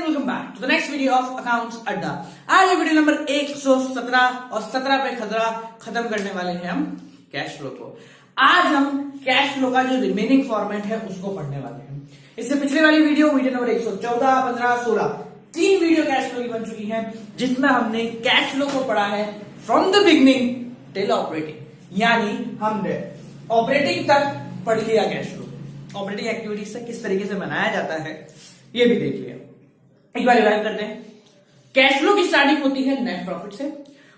And welcome back to the next video of accounts Adda. आज ये video number 117 और 17 पे खत्म करने वाले हैं हम कैश फ्लो को। आज हम कैश फ्लो का जो रिमेनिंग फॉर्मेट है उसको पढ़ने वाले हैं। इससे पिछले वाली वीडियो नंबर 114, 15, 16 तीन वीडियो कैश फ्लो की बन चुकी है, जिसमें हमने कैश फ्लो को पढ़ा है from the beginning till operating, यानी हमने ऑपरेटिंग तक पढ़ लिया कैश फ्लो। ऑपरेटिंग एक्टिविटीज से किस तरीके से बनाया जाता है ये भी देख लिया। एक बार रिवाइव करते हैं। कैश फ्लो की स्टार्टिंग होती है नेट प्रॉफिट से,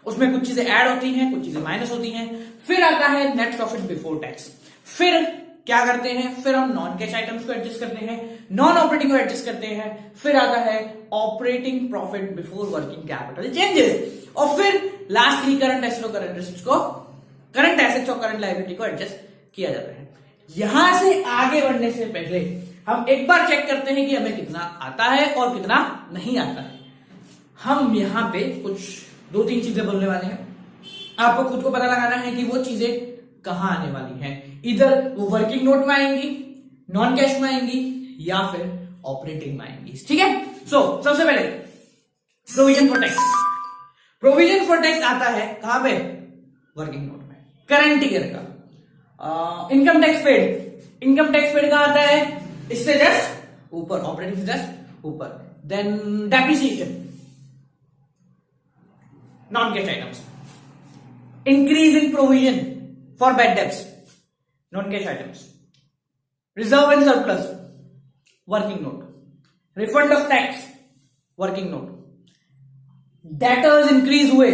उसमें कुछ चीजें ऐड होती हैं, कुछ चीजें माइनस होती हैं, फिर आता है नेट प्रॉफिट बिफोर टैक्स। फिर क्या करते हैं, फिर हम नॉन कैश आइटम्स को एडजस्ट करते हैं, नॉन ऑपरेटिंग को एडजस्ट करते हैं, फिर आता है operating profit before working capital changes, और फिर लास्टली करंट एसेट्स और करंट लायबिलिटी को एडजस्ट किया जाता है। यहां से आगे बढ़ने से पहले हम एक बार चेक करते हैं कि हमें कितना आता है और कितना नहीं आता है। हम यहां पे कुछ 2-3 चीजें बोलने वाले हैं। आपको खुद को पता लगाना है कि वो चीजें कहां आने वाली हैं। इधर वो वर्किंग नोट में आएंगी, नॉन कैश में आएंगी, या फिर ऑपरेटिंग में आएंगी। ठीक है। सबसे पहले provision for tax. Provision for tax आता है कहां पे? वर्किंग नोट में, करंट ईयर का। इनकम टैक्स पेड कहां आता है? इससे जस्ट ऊपर, ऑपरेटिंग से जस्ट ऊपर। Then depreciation, non cash items. Increase in provision for bad debts, non cash items. Reserve and surplus, working note. Refund of tax, working note. Debtors increase हुए,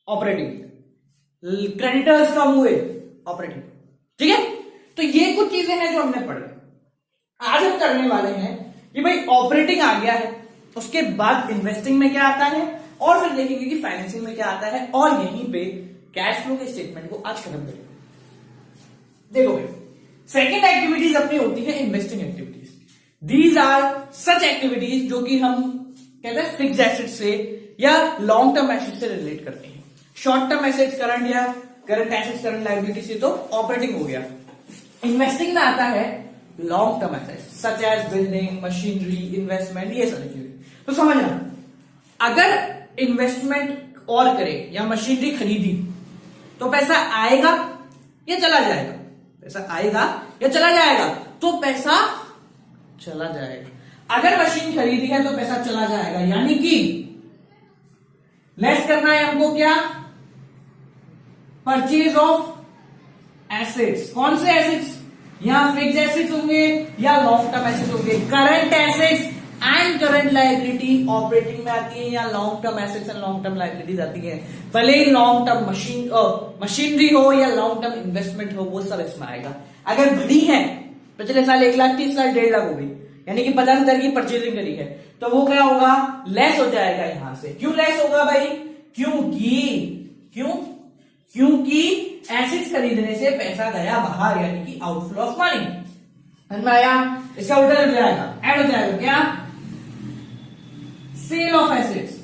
operating. Creditors कम हुए, operating. ठीक है। तो ये कुछ चीजें हैं जो हमने पढ़ी। आज हम करने वाले हैं कि भाई ऑपरेटिंग आ गया है, उसके बाद इन्वेस्टिंग में क्या आता है, और फिर देखेंगे कि फाइनेंसिंग में क्या आता है, और यहीं पे कैश फ्लो के स्टेटमेंट को आज खत्म करेंगे। देखो भाई, सेकेंड एक्टिविटीज अपनी होती है investing activities. These are such activities जो कि हम कहते हैं फिक्स्ड एसेट से या लॉन्ग टर्म एसेट से रिलेट करते हैं। शॉर्ट टर्म एसेट्स करंट, या करंट एसेट्स करंट लायबिलिटी से तो ऑपरेटिंग हो गया। इन्वेस्टिंग में आता है long term assets such as building, machinery, investment, ये सारी चीजें। तो समझना, अगर इन्वेस्टमेंट और करे या मशीनरी खरीदी तो पैसा आएगा या चला जाएगा? पैसा आएगा या चला जाएगा? तो पैसा चला जाएगा। अगर मशीन खरीदी है तो पैसा चला जाएगा, यानी कि लेस करना है हमको क्या? Purchase of assets. कौन से एसेट्स? यहां फिक्स्ड एसेट्स होंगे या लॉन्ग टर्म एसेट्स होंगे। Current assets and current liability operating में आती है, या long term assets and long term liabilities आती है। भले ही लॉन्ग टर्म मशीनरी हो या लॉन्ग टर्म इन्वेस्टमेंट हो, वो सब इसमें आएगा। अगर बड़ी है, पिछले साल 1 लाख 30 लाख 1.5 लाख हो गई, यानी कि 50,000 की परचेजिंग करी है, तो वो क्या होगा? लेस हो जाएगा यहां से। क्यों लेस होगा भाई? क्योंकि एसेट्स खरीदने से पैसा गया बाहर, यानी कि आउटफ्लो ऑफ मनी। समझ में आया? इसका उल्टा हो जाएगा, ऐड हो जाएगा क्या? Sale of assets.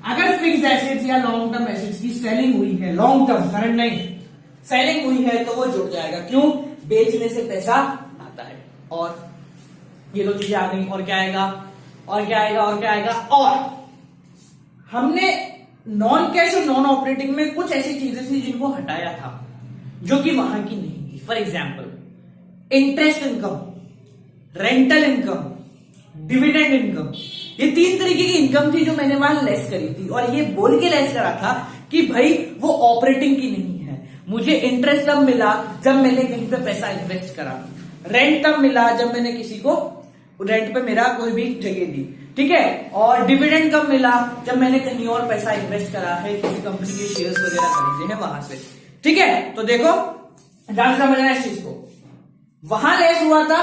अगर फिक्स्ड एसेट्स या लॉन्ग टर्म एसेट्स की सेलिंग हुई है, लॉन्ग टर्म करंट नहीं, सेलिंग हुई है, तो वो जुड़ जाएगा। क्यों? बेचने से पैसा आता है। और ये दो चीजें आ गई, और क्या आएगा? और हमने नॉन कैश और नॉन ऑपरेटिंग में कुछ ऐसी चीजें थी जिनको हटाया था, जो कि वहां की नहीं थी। For example interest income, rental income, dividend income. ये 3 तरीके की इनकम थी जो मैंने वहां लेस करी थी, और ये बोल के लेस करा था कि भाई वो ऑपरेटिंग की नहीं है। मुझे इंटरेस्ट तब मिला जब मैंने कहीं पे पैसा इन्वेस्ट करा, रेंट तब मिला जब मैंने किसी को रेंट पे मेरा कोई भी जगह दी, ठीक है, और डिविडेंड कब मिला? जब मैंने कहीं और पैसा इन्वेस्ट करा है, किसी कंपनी के शेयर्स वगैरह खरीदे हैं वहां से। ठीक है। तो देखो, ध्यान समझना इस चीज को। वहां लेस हुआ था,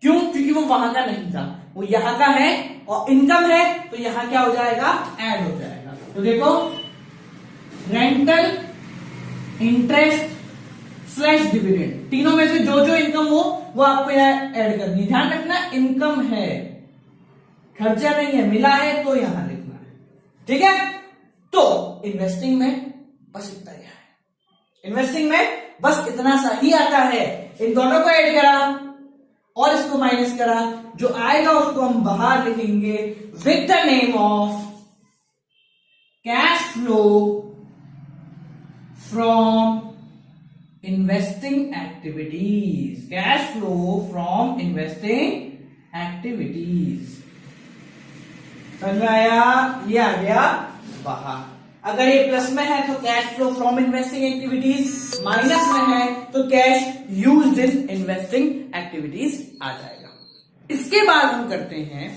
क्यों? क्योंकि वो वहां का नहीं था, वो यहां का है, और इनकम है, तो यहां क्या हो जाएगा? ऐड हो जाएगा। तो देखो, रेंटल, इंटरेस्ट स्लैश डिविडेंड, तीनों में से जो जो इनकम हो वो आपको यहां ऐड करनी। ध्यान रखना, इनकम है, खर्चा नहीं है, मिला है तो यहां लिखना है। ठीक है। तो इन्वेस्टिंग में बस इतना ही है। इन्वेस्टिंग में बस इतना सा ही आता है। इन दोनों को ऐड करा और इसको माइनस करा, जो आएगा उसको हम बाहर लिखेंगे with the name of cash flow from investing activities. Cash flow from investing activities, समझ में आया? ये आ गया बाहर। अगर ये प्लस में है तो cash flow from investing activities, minus में है तो cash used in investing activities आ जाएगा। इसके बाद हम करते हैं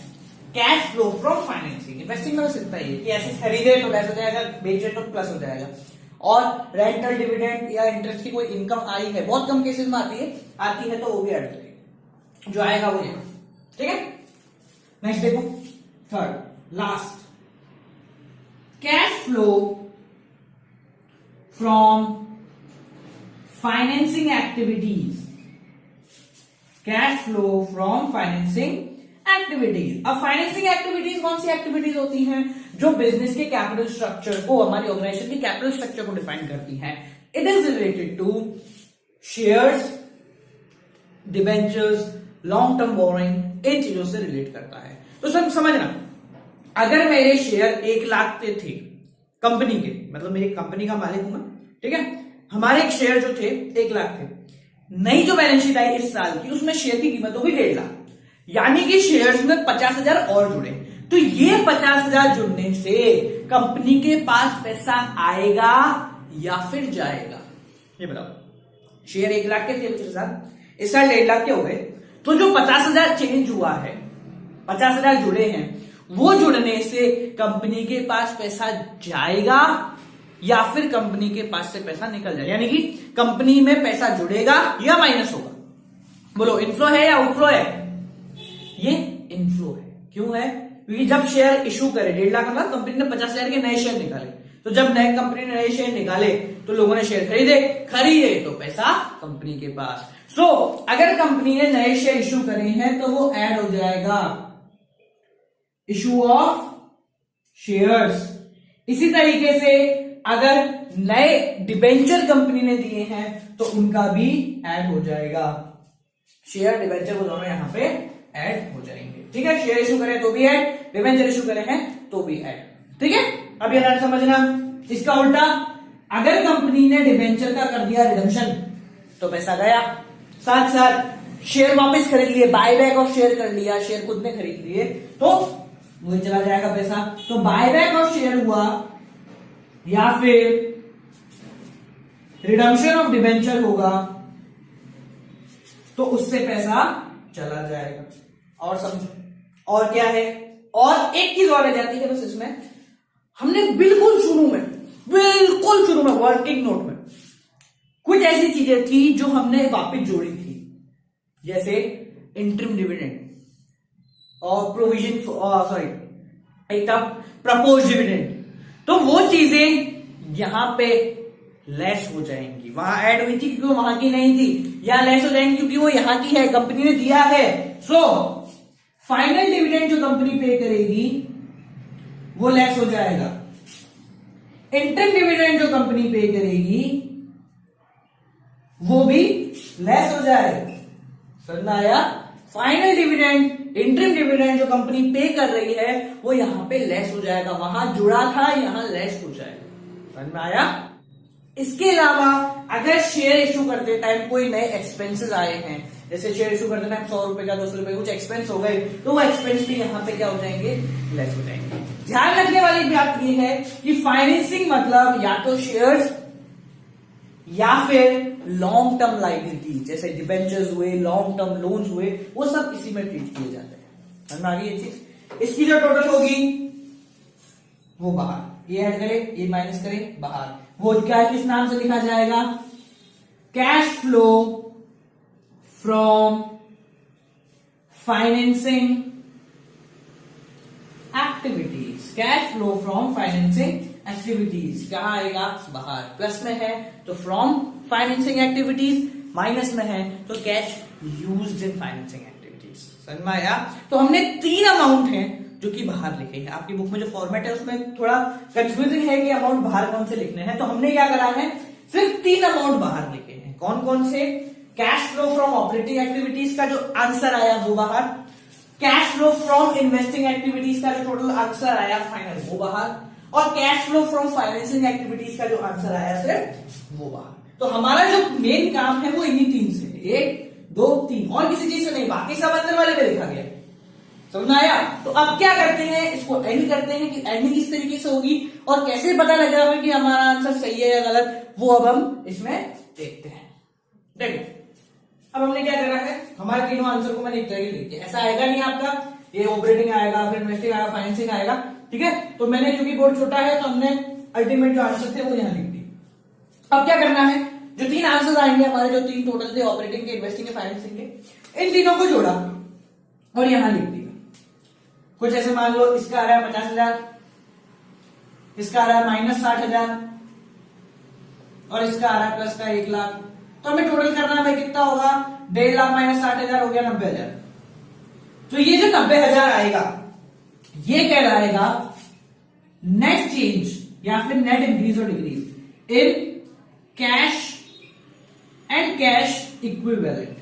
cash flow from financing. Investing में सिर्फ ये कि ऐसे खरीदे तो लेस हो जाएगा, बेचे तो प्लस हो जाएगा। और रेंटल डिविडेंड या इंटरेस्ट की कोई इनकम आई है, बहुत कम केसेस में आती है तो वो भी ऐड करेंगे, जो आएगा वो यहाँ। ठीक है, नेक्स्ट देखो, third last, cash flow from financing activities. Cash flow from financing activities. अब फाइनेंसिंग एक्टिविटीज कौन सी एक्टिविटीज होती हैं? जो बिजनेस के कैपिटल स्ट्रक्चर को, हमारी ऑर्गेनाइजेशन के कैपिटल स्ट्रक्चर को डिफाइन करती हैं। It is related to shares, debentures, long term borrowing, इन चीजों से रिलेट करता है। तो सब समझना, अगर मेरे शेयर 1 लाख के थे कंपनी के, मतलब मेरी कंपनी का मालिक हूं मैं, ठीक है, हमारे शेयर जो थे 1 लाख थे, नई जो बैलेंस शीट आई इस साल की, उसमें शेयर की कीमत होगी 1.5 लाख, यानी कि शेयर्स में 50,000 और जुड़े। तो ये 50,000 जुड़ने से कंपनी के पास पैसा आएगा या फिर जाएगा? ये बताओ। शेयर 1 लाख के थे 50,000, इस साल 1.5 लाख के हो गए, तो जो 50,000 चेंज हुआ है, 50,000 जुड़े हैं, वो जुड़ने से कंपनी के पास पैसा जाएगा या फिर कंपनी के पास से पैसा निकल जाएगा? यानी कि कंपनी में पैसा जुड़ेगा या माइनस होगा? बोलो, इनफ्लो है या आउटफ्लो है? ये इनफ्लो है। क्यों है? क्योंकि जब शेयर इशू करे 1.5 लाख का, कंपनी ने 50,000 के नए शेयर निकाले, तो जब नए कंपनी ने नए शेयर निकाले तो लोगों ने शेयर खरीदे तो पैसा कंपनी के पास। सो अगर कंपनी ने नए शेयर इशू करे हैं तो वो ऐड हो जाएगा इशू ऑफ शेयर्स। इसी तरीके से अगर नए डिबेंचर कंपनी ने दिए हैं तो उनका भी ऐड हो जाएगा। शेयर डिबेंचर वो दोनों यहां पे ऐड हो जाएंगे। ठीक है, शेयर इशू करें तो भी ऐड, डिबेंचर इशू करे हैं तो भी ऐड। ठीक है, अब ये समझना। इसका उल्टा, अगर कंपनी ने डिबेंचर का कर दिया रिडम्पशन तो पैसा गया, साथ साथ शेयर वापस खरीद लिए, बायबैक ऑफ शेयर कर लिया, शेयर खुद ने खरीद लिए तो वही चला जाएगा पैसा। तो बायबैक ऑफ शेयर हुआ या फिर रिडम्पशन ऑफ डिबेंचर होगा तो उससे पैसा चला जाएगा। और समझो, और क्या है? और एक चीज और रह जाती है बस इसमें, हमने बिल्कुल शुरू में वर्किंग नोट में कुछ ऐसी चीजें थी जो हमने वापस जोड़ी थी, जैसे इंटरिम डिविडेंड और प्रोविजन, सॉरी एक था प्रपोज डिविडेंड। तो वो चीजें यहां पे लेस हो जाएंगी, वहां ऐड हुई थी क्योंकि वो वहां की नहीं थी, यहां लेस हो जाएंगी क्योंकि वो यहां की है, कंपनी ने दिया है। सो फाइनल डिविडेंड जो कंपनी पे करेगी वो लेस हो जाएगा, इंटरिम डिविडेंड जो कंपनी पे करेगी वो भी लेस हो जाएगा। समझ में आया? फाइनल डिविडेंड, इंटरिम डिविडेंड जो कंपनी पे कर रही है वो यहां पे लेस हो जाएगा, वहां जुड़ा था यहां लेस हो जाएगा। समझ में आया? इसके अलावा अगर शेयर इशू करते टाइम कोई नए एक्सपेंसेस आए हैं, जैसे शेयर इशू करते टाइम 100 रुपए का 200 रुपए कुछ एक्सपेंस हो गए, तो वो एक्सपेंस भी यहां पे क्या हो जाएंगे? लेस हो जाएंगे। ध्यान रखने वाली बात ये है कि फाइनेंसिंग मतलब या तो शेयर्स या फिर लॉन्ग टर्म लायबिलिटी, जैसे डिबेंचर्स हुए, लॉन्ग टर्म लोन्स हुए, वो सब इसी में ट्रीट किए जाते हैं। समझ में आ गई ये चीज? इसकी जो टोटल होगी वो बाहर, ये ऐड करे, ये माइनस करे, बाहर। वो क्या किस नाम से लिखा जाएगा? Cash flow from financing activities. Cash flow from financing activities क्या आएगा? बाहर। प्लस में है तो फ्रॉम फाइनेंसिंग एक्टिविटीज, माइनस में है तो कैश यूज्ड इन फाइनेंसिंग एक्टिविटीज। समझ में आया? तो हमने 3 अमाउंट हैं जो कि बाहर लिखे हैं। आपकी बुक में जो फॉर्मेट है उसमें थोड़ा कंफ्यूजिंग है कि अमाउंट बाहर कौन से लिखने हैं, तो हमने क्या करा है, सिर्फ 3 अमाउंट बाहर लिखे हैं। कौन कौन से? Cash flow from operating activities का जो आंसर आया वो बाहर, cash flow from investing activities का जो टोटल आंसर आया फाइनल वो बाहर, और cash flow from financing activities का जो आंसर आया सिर्फ वो बाहर। तो हमारा जो मेन काम है वो इन्हीं तीन से, 1 2 3, और किसी चीज से नहीं, बाकी सब अंदर वाले में लिखा गया। समझ में आया? तो अब क्या करते हैं, इसको एंड करते हैं कि एंडिंग किस तरीके से होगी और कैसे पता लग रहा है कि हमारा आंसर सही है या गलत, वो अब हम इसमें देखते हैं। देखो अब हमने क्या करा है, हमारे तीनों आंसर को मैंने एक तरह लिख दिया। ऐसा आएगा नहीं आपका, ये ऑपरेटिंग आएगा, फिर इन्वेस्टिंग आएगा, फाइनेंसिंग आएगा, ठीक है। तो मैंने क्योंकि बोर्ड छोटा है तो हमने अल्टीमेट जो आंसर थे वो यहां लिख दिए। अब क्या करना है, जो 3 आंसर आएंगे हमारे, जो 3 टोटल थे ऑपरेटिंग के, इन्वेस्टिंग के, फाइनेंसिंग के, इन तीनों को जोड़ा और यहां लिख दिया। कुछ ऐसे मान लो इसका आ रहा है 50,000, इसका आ रहा है -60,000 और इसका आ रहा है प्लस का 1 लाख। तो हमें टोटल करना है भाई, कितना होगा, 1.5 लाख माइनस 60,000 हो गया 90,000। तो ये जो 90,000 आएगा ये कहलाएगा नेट चेंज या फिर नेट इंक्रीज और decrease in cash and cash equivalent.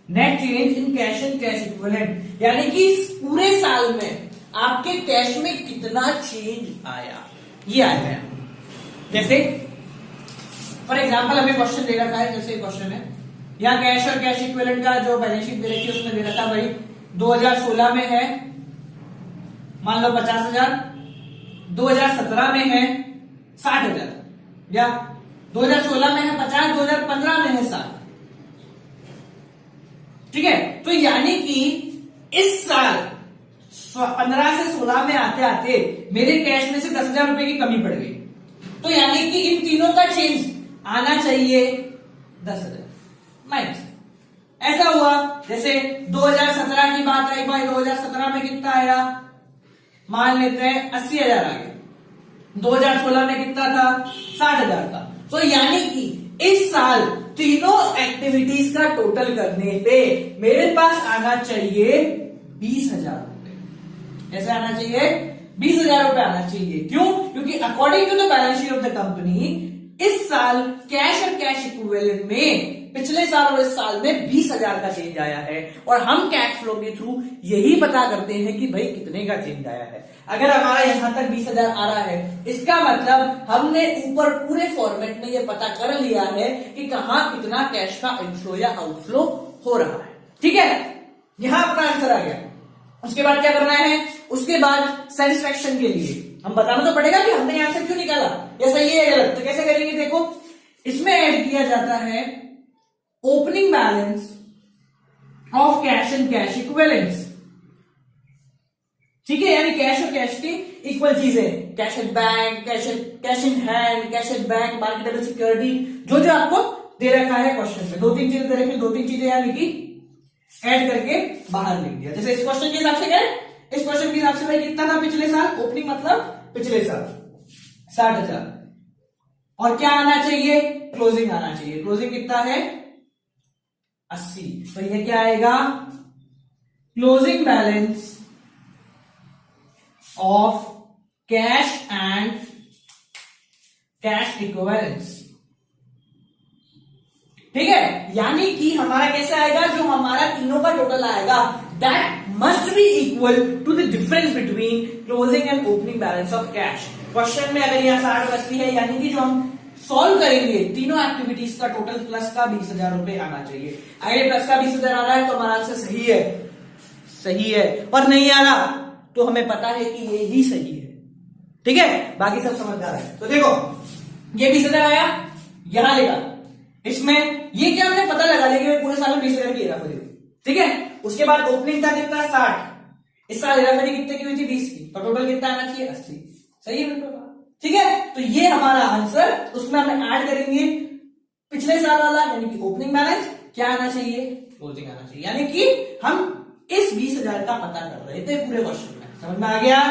Net change in cash and cash equivalent, यानी कि इस पूरे साल में आपके कैश में कितना चेंज आया, ये आया। जैसे फॉर एग्जांपल हमें क्वेश्चन दे रखा है, जैसे क्वेश्चन है यहाँ कैश और कैश इक्विवेलेंट का जो बैलेंस शीट दे रखी है उसमें दे रखा भाई 2016 में है मान लो 50,000, 2017 में है 60,000, या 2016 में है 50, 2015 में है 60, ठीक है। तो यानी कि इस साल 15 से 16 में आते आते मेरे कैश में से 10,000 रुपए की कमी पड़ गई। तो यानी कि इन तीनों का चेंज आना चाहिए 10,000 माइनस। ऐसा हुआ जैसे 2017 की बात आई भाई, 2017 में कितना आया, मान लेते हैं 80,000 आ गया। 2016 में कितना था, 60,000 था। तो यानी कि इस साल तीनों एक्टिविटीज का टोटल करने पे मेरे पास आना चाहिए 20,000 रुपए। ऐसे आना चाहिए 20,000 रुपए आना चाहिए। क्यों? क्योंकि according to the balance sheet of the company इस साल कैश और कैश इक्विवेलेंट में पिछले साल और इस साल में 20,000 का चेंज आया है, और हम कैश फ्लो के थ्रू यही पता करते हैं कि भाई कितने का चेंज आया है। अगर हमारा यहां तक 20,000 आ रहा है, इसका मतलब हमने ऊपर पूरे फॉर्मेट में ये पता कर लिया है कि कहां कितना कैश का इनफ्लो या आउटफ्लो हो रहा है, ठीक है। यहां अपना आंसर आ गया। उसके बाद क्या करना है, उसके बाद सेटिस्फेक्शन के लिए हम बताना तो पड़ेगा कि हमने यहां से क्यों निकाला, ये सही है गलत। तो कैसे करेंगे, देखो इसमें ऐड किया जाता है opening balance of cash and cash equivalents, ठीक है। यानी कैश और कैश की इक्वल चीजें, cash at bank, cash in hand, cash at bank, marketable security, जो जो आपको दे रखा है क्वेश्चन में। 2-3 चीजें दे रखी, 2-3 चीजें यहाँ लिखी, ऐड करके बाहर लिख दिया। जैसे इस क्वेश्चन के हिसाब से क्या है, इस क्वेश्चन के हिसाब से भाई कितना था पिछले साल, ओपनिंग मतलब पिछले साल 60,000, और क्या आना चाहिए, क्लोजिंग आना चाहिए। क्लोजिंग कितना है 80। तो ये क्या आएगा, closing balance of cash and cash equivalents, ठीक है। यानी कि हमारा कैसे आएगा, जो हमारा तीनों का टोटल आएगा that must be equal to the difference between closing and opening balance of cash. Question में अगर यहां 60 80 है, यानी कि जो हम सॉल्व करेंगे तीनों एक्टिविटीज का टोटल प्लस का 20,000 रुपए आना चाहिए। अगर प्लस का 20,000 आ रहा है तो हमारा आंसर सही है, सही है, और नहीं आ रहा तो हमें पता है कि ये ही सही है, ठीक है। बाकी सब समझदार है। तो देखो ये 20,000 आया, यहां लिखा, इसमें ये क्या हमने पता लगा लिया कि पूरे साल में 20,000 की हेराफेरी हुई, ठीक है। उसके बाद ओपनिंग था कितना 60, इस साल हेराफेरी कितने की हुई थी 20 की, तो टोटल कितना आना चाहिए 80, सही है बिल्कुल, ठीक है। तो ये हमारा आंसर, उसमें हम ऐड करेंगे पिछले साल वाला, यानी कि ओपनिंग बैलेंस, क्या आना चाहिए, क्लोजिंग आना चाहिए। यानी कि हम इस 20,000 का पता कर रहे थे पूरे क्वेश्चन में। समझ में आ गया,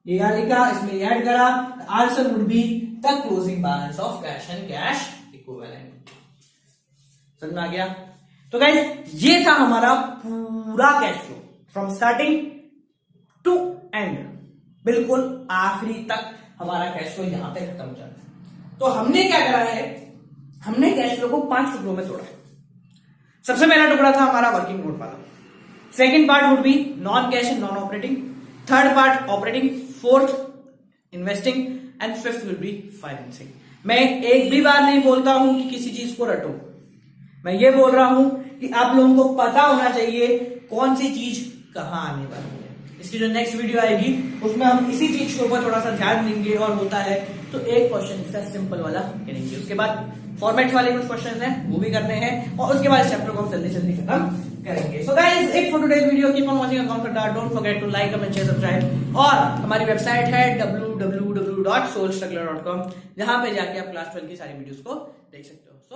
ये यहां लिखा, इसमें ऐड करा, answer would be the closing balance of cash and cash equivalent. समझ में आ गया। तो गाइस ये था हमारा पूरा cash flow from starting to end, बिल्कुल आखिरी तक हमारा कैश फ्लो यहां पे खत्म हो जाता है। तो हमने क्या करा है, हमने कैश फ्लो को 5 टुकड़ों में तोड़ा है। सबसे पहला टुकड़ा था हमारा वर्किंग नोट वाला, second part would be non cash and non operating, third part operating, fourth investing and fifth will be financing. मैं एक भी बार नहीं बोलता हूं कि किसी चीज को रटो, मैं ये बोल रहा हूं कि आप लोगों को पता होना चाहिए कौन सी चीज कहां आने वाली है। इसकी जो नेक्स्ट वीडियो आएगी उसमें हम इसी चीज के ऊपर थोड़ा सा ध्यान देंगे, और होता है तो एक क्वेश्चन इसका सिंपल वाला करेंगे, उसके बाद फॉर्मेट वाले कुछ क्वेश्चन हैं वो भी करने हैं, और उसके बाद चैप्टर को हम जल्दी जल्दी खत्म करेंगे। So guys, it for today's video, keep on watching account, don't forget to like, comment, share, subscribe, और हमारी वेबसाइट है www.soulstruggler.com, जहां पे जाके आप क्लास 12 की सारी वीडियोस को देख सकते हो। सो